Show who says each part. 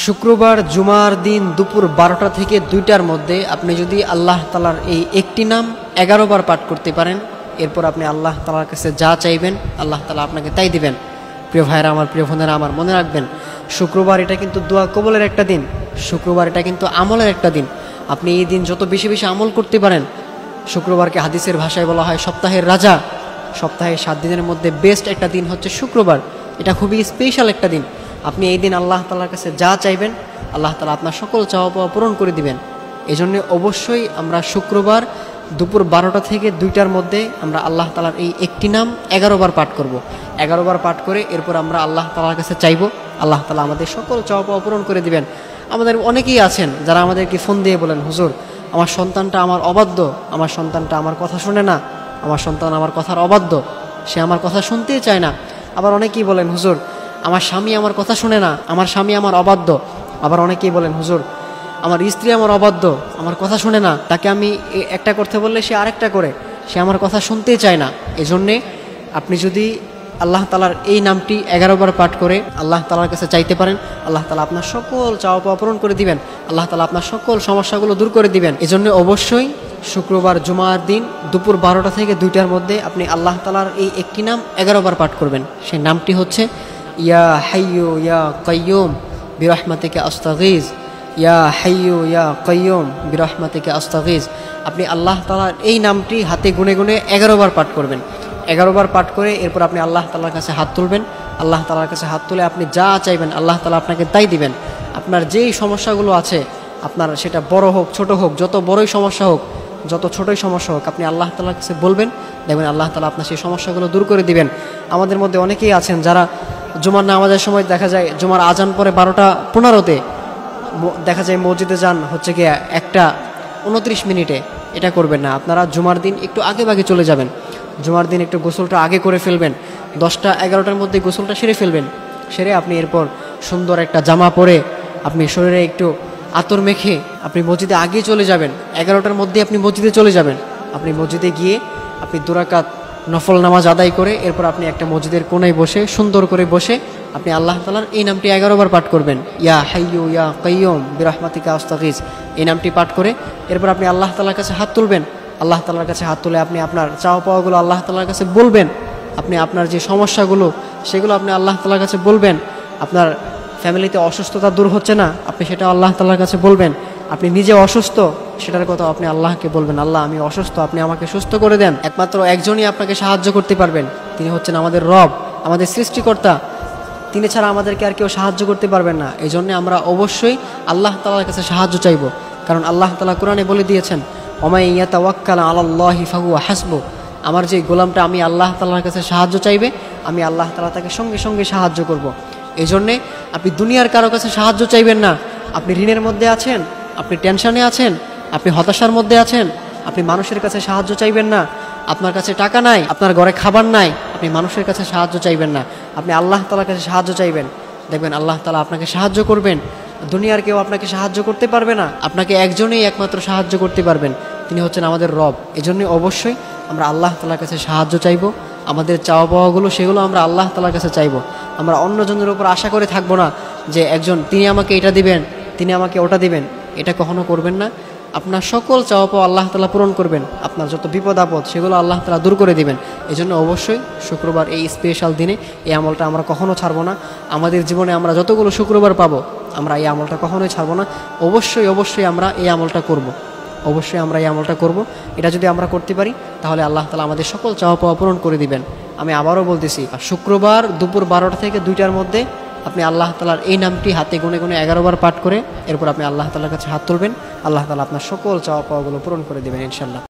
Speaker 1: শুক্রবার জুমার দিন দুপুর 12টা থেকে 2টার মধ্যে আপনি যদি আল্লাহ তাআলার এই একটি নাম 11 বার পাঠ করতে পারেন, এরপর আপনি আল্লাহ তাআলার কাছে যা চাইবেন আল্লাহ তাআলা আপনাকে তাই দিবেন। প্রিয় ভাইরা আমার, প্রিয় বোনেরা আমার, মনে রাখবেন শুক্রবার এটা কিন্তু দোয়া কবুলের একটা দিন। শুক্রবার এটা কিন্তু আমলের একটা দিন। আপনি এই দিন যত বেশি বেশি আমল করতে পারেন, শুক্রবারকে হাদিসের ভাষায় বলা হয় সপ্তাহের রাজা। সপ্তাহে 7 দিনের মধ্যে বেস্ট একটা দিন হচ্ছে শুক্রবার। এটা খুবই স্পেশাল একটা দিন। আপনি এই দিন আল্লাহ তাআলার কাছে যা চাইবেন আল্লাহ তাআলা আপনার সকল চাওয়া পাওয়া পূরণ করে দিবেন। এই জন্য অবশ্যই আমরা শুক্রবার দুপুর 12টা থেকে 2টার মধ্যে আমরা আল্লাহ তাআলার এই একটি নাম 11 বার পাঠ করব। 11 বার পাঠ করে এরপর আমরা আল্লাহ তাআলার কাছে চাইব, আল্লাহ তাআলা আমাদের সকল চাওয়া পাওয়া পূরণ করে দিবেন। আমাদের অনেকেই আছেন যারা আমাদেরকে ফোন দিয়ে বলেন, হুজুর আমার সন্তানটা আমার অবাধ্য, আমার সন্তানটা আমার কথা শুনে না, আমার সন্তান আমার কথার অবাধ্য, সে আমার কথা শুনতেই চায় না। আবার অনেকেই বলেন, হুজুর আমার স্বামী আমার কথা শুনে না, আমার স্বামী আমার অবাধ্য। আবার অনেকেই বলেন, হুজুর আমার স্ত্রী আমার অবাধ্য, আমার কথা শুনে না, তাকে আমি একটা করতে বললে সে আরেকটা করে, সে আমার কথা শুনতেই চায় না। এজন্যে আপনি যদি আল্লাহ তাআলার এই নামটি 11 বার পাঠ করে আল্লাহ তাআলার কাছে চাইতে পারেন, আল্লাহ তাআলা আপনার সকল চাওয়া পাওয়া পূরণ করে দিবেন, আল্লাহ তাআলা আপনার সকল সমস্যাগুলো দূর করে দিবেন। এজন্য অবশ্যই শুক্রবার জুমার দিন দুপুর 12টা থেকে 2টার মধ্যে আপনি আল্লাহ তাআলার এই একটি নাম 11 বার পাঠ করবেন। সেই নামটি হচ্ছে ইয়া হাইয়ু ইয়া কাইয়ুম বিরহমাতিকা আস্তাগীজ, ইয়া হাইয়ু ইয়া কাইয়ুম বিরহমাতিকা আস্তাগীজ। আপনি আল্লাহ তাআলার এই নামটি হাতে গুনে গুনে 11 বার পাঠ করবেন। 11 বার পাঠ করে এরপর আপনি আল্লাহ তাআলার কাছে হাত তুলবেন। আল্লাহ তাআলার কাছে হাত তুলে আপনি যা চাইবেন আল্লাহ তাআলা আপনাকে তাই দিবেন। আপনার যেই সমস্যাগুলো আছে, আপনার সেটা বড় হোক ছোট হোক, যত বড়ই সমস্যা হোক, যত ছোটই সমস্যা হোক, আপনি আল্লাহ তাআলার কাছে বলবেন, দেখবেন আল্লাহ তাআলা আপনার সেই সমস্যাগুলো দূর করে দিবেন। আমাদের মধ্যে অনেকেই আছেন যারা জুমার নামাজের সময় দেখা যায় জুমার আজান পরে 12টা 15-তে দেখা যায় মসজিদে যান হচ্ছে গিয়ে 1:29 মিনিটে। এটা করবেন না। আপনারা জুমার দিন একটু আগে ভাগে চলে যাবেন। জুমার দিন একটু গোসলটা আগে করে ফেলবেন। 10টা 11টার মধ্যে গোসলটা সেরে ফেলবেন। সেরে আপনি এরপর সুন্দর একটা জামা পরে আপনি শরীরে একটু আতর মেখে আপনি মসজিদে আগেই চলে যাবেন। 11টার মধ্যে আপনি মসজিদে চলে যাবেন। আপনি মসজিদে গিয়ে আপনি 2 রাকাত নফল নামাজ আদায় করে এরপর আপনি একটা মসজিদের কোণায় বসে সুন্দর করে বসে আপনি আল্লাহ তাআলার এই নামটি 11 বার পাঠ করবেন। ইয়া হাইয়ু ইয়া কাইয়ুম বিরহমাতিকা আস্তাগীজ, এই নামটি পাঠ করে এরপর আপনি আল্লাহ তাআলার কাছে হাত তুলবেন। আল্লাহ তাআলার কাছে হাত তুলে আপনি আপনার চাওয়া পাওয়াগুলো আল্লাহ তাআলার কাছে বলবেন। আপনি আপনার যে সমস্যাগুলো সেগুলো আপনি আল্লাহ তাআলার কাছে বলবেন। আপনার ফ্যামিলিতে অসুস্থতা দূর হচ্ছে না, আপনি সেটা আল্লাহ তাআলার কাছে বলবেন। আপনি নিজে অসুস্থ, সেটার কথা আপনি আল্লাহকে বলবেন, আল্লাহ আমি অসুস্থ, আপনি আমাকে সুস্থ করে দেন। একমাত্র একজনই আপনাকে সাহায্য করতে পারবেন, তিনি হচ্ছেন আমাদের রব, আমাদের সৃষ্টিকর্তা। তিনি ছাড়া আমাদেরকে আর কেউ সাহায্য করতে পারবেন না। এই জন্য আমরা অবশ্যই আল্লাহ তাআলার কাছে সাহায্য চাইব। কারণ আল্লাহ তাআলা কোরআনে বলে দিয়েছেন, ওমাই ইয়াতাওয়াক্কাল আলাল্লাহি ফাহুয়া হাসবুহ। আমার যে গোলামটা আমি আল্লাহ তাআলার কাছে সাহায্য চাইবে, আমি আল্লাহ তাআলা তাকে সঙ্গে সঙ্গে সাহায্য করব। এই জন্যে আপনি দুনিয়ার কারো কাছে সাহায্য চাইবেন না। আপনি ঋণের মধ্যে আছেন, আপনি টেনশনে আছেন, আপনি হতাশার মধ্যে আছেন, আপনি মানুষের কাছে সাহায্য চাইবেন না। আপনার কাছে টাকা নাই, আপনার ঘরে খাবার নাই, আপনি মানুষের কাছে সাহায্য চাইবেন না। আপনি আল্লাহ তাআলার কাছে সাহায্য চাইবেন, দেখবেন আল্লাহ তাআলা আপনাকে সাহায্য করবেন। দুনিয়ার কেউ আপনাকে সাহায্য করতে পারবে না। আপনাকে একজনেই একমাত্র সাহায্য করতে পারবেন, তিনি হচ্ছেন আমাদের রব। এজন্য অবশ্যই আমরা আল্লাহ তাআলার কাছে সাহায্য চাইব। আমাদের চাওয়া পাওয়াগুলো সেগুলো আমরা আল্লাহ তাআলার কাছে চাইব। আমরা অন্যজনের উপর আশা করে থাকবো না যে একজন তিনি আমাকে এটা দিবেন, তিনি আমাকে ওটা দিবেন। এটা কখনো করবেন না। আপনার সকল চাওয়া পাওয়া আল্লাহ তাআলা পূরণ করবেন। আপনার যত বিপদ আপদ সেগুলো আল্লাহ তাআলা দূর করে দিবেন। এই জন্য অবশ্যই শুক্রবার এই স্পেশাল দিনে এই আমলটা আমরা কখনো ছাড়বো না। আমাদের জীবনে আমরা যতগুলো শুক্রবার পাবো আমরা এই আমলটা কখনোই ছাড়বো না। অবশ্যই অবশ্যই আমরা এই আমলটা করব। অবশ্যই আমরা এই আমলটা করব। এটা যদি আমরা করতে পারি তাহলে আল্লাহ তাআলা আমাদের সকল চাওয়া পাওয়া পূরণ করে দিবেন। আমি আবারও বলতেছি, শুক্রবার দুপুর 12টা থেকে 2টার মধ্যে আপনি আল্লাহ তাআলার এই নামটি হাতে গুনে গুনে 11 বার পাঠ করে এরপর আপনি আল্লাহ তাআলার কাছে হাত তুলবেন। আল্লাহ তাআলা আপনার সকল চাওয়া পাওয়াগুলো পূরণ করে দিবেন ইনশাআল্লাহ।